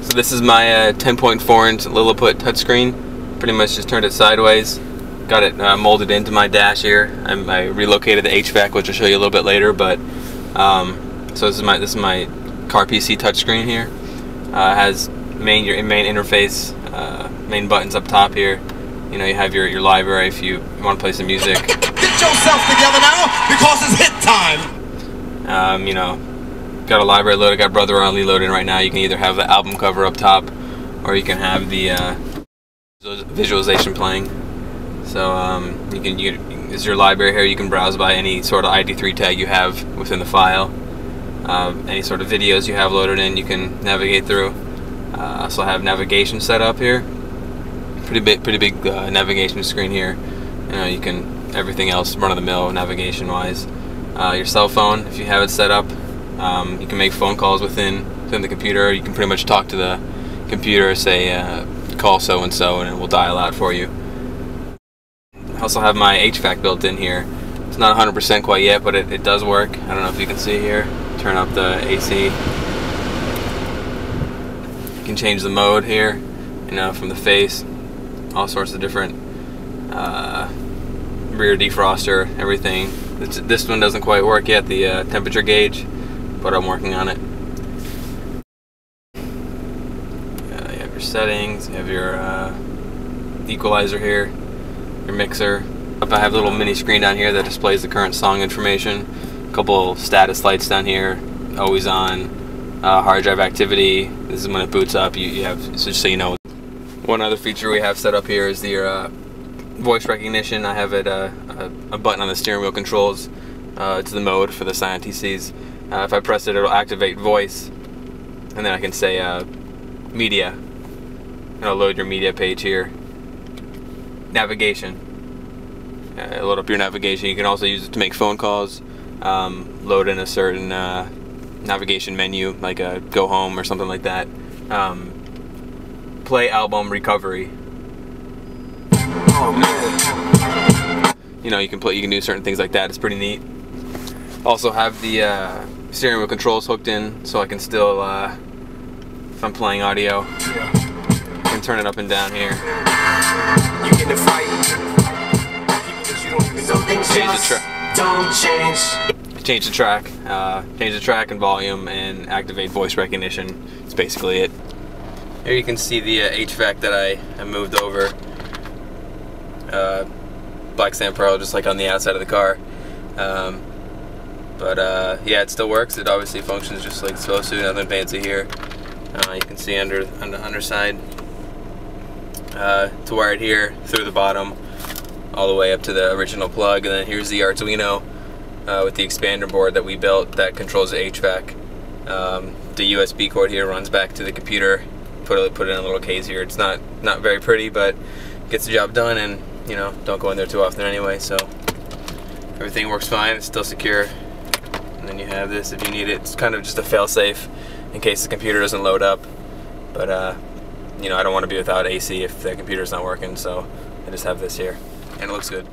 So this is my 10.4-inch Lilliput touchscreen. Pretty much just turned it sideways. Got it molded into my dash here. I relocated the HVAC, which I'll show you a little bit later. But so this is my CarPC touchscreen here. Has your main interface, main buttons up top here. You know, you have your library if you want to play some music. Get yourself together now, because it's hit time. You know, got a library loaded. Got Brother Only loaded right now. You can either have the album cover up top, or you can have the visualization playing. So this is your library here. You can browse by any sort of ID3 tag you have within the file. Any sort of videos you have loaded in, you can navigate through. Also have navigation set up here. Pretty big navigation screen here. You know, you can everything else run-of-the-mill navigation-wise. Your cell phone, if you have it set up, you can make phone calls within the computer. You can pretty much talk to the computer, say call so and so, and it will dial out for you. I also have my HVAC built in here. It's not 100% quite yet, but it does work. I don't know if you can see here. Turn up the AC. You can change the mode here, you know, from the face. All sorts of different rear defroster, everything. This one doesn't quite work yet, the temperature gauge, but I'm working on it. You have your settings, you have your equalizer here, your mixer. I have a little mini screen down here that displays the current song information. A couple status lights down here, always on, hard drive activity. This is when it boots up. You have, just so you know. One other feature we have set up here is the voice recognition. I have it a button on the steering wheel controls. It's the mode for the Scion TCs. If I press it, it'll activate voice, and then I can say media. It'll load your media page here. Navigation. Load up your navigation. You can also use it to make phone calls. Load in a certain navigation menu, like a go home or something like that. Play album recovery. Oh man. You know, you can do certain things like that. It's pretty neat. Also have the steering wheel controls hooked in, so I can still, if I'm playing audio, I can turn it up and down here. You get to fight. Change the track and volume, and activate voice recognition. That's basically it. Here you can see the HVAC that I moved over. Black sand pearl, just like on the outside of the car. Yeah, it still works. It obviously functions just like it's supposed to. Nothing fancy here. You can see on the underside. To wire it here through the bottom, all the way up to the original plug, and then here's the Arduino with the expander board that we built that controls the HVAC. The USB cord here runs back to the computer. Put it in a little case here. It's not very pretty, but gets the job done, and you know, don't go in there too often anyway. So everything works fine. It's still secure. And then you have this if you need it. It's kind of just a fail-safe in case the computer doesn't load up. But you know, I don't want to be without AC if the computer's not working, so I just have this here, and it looks good.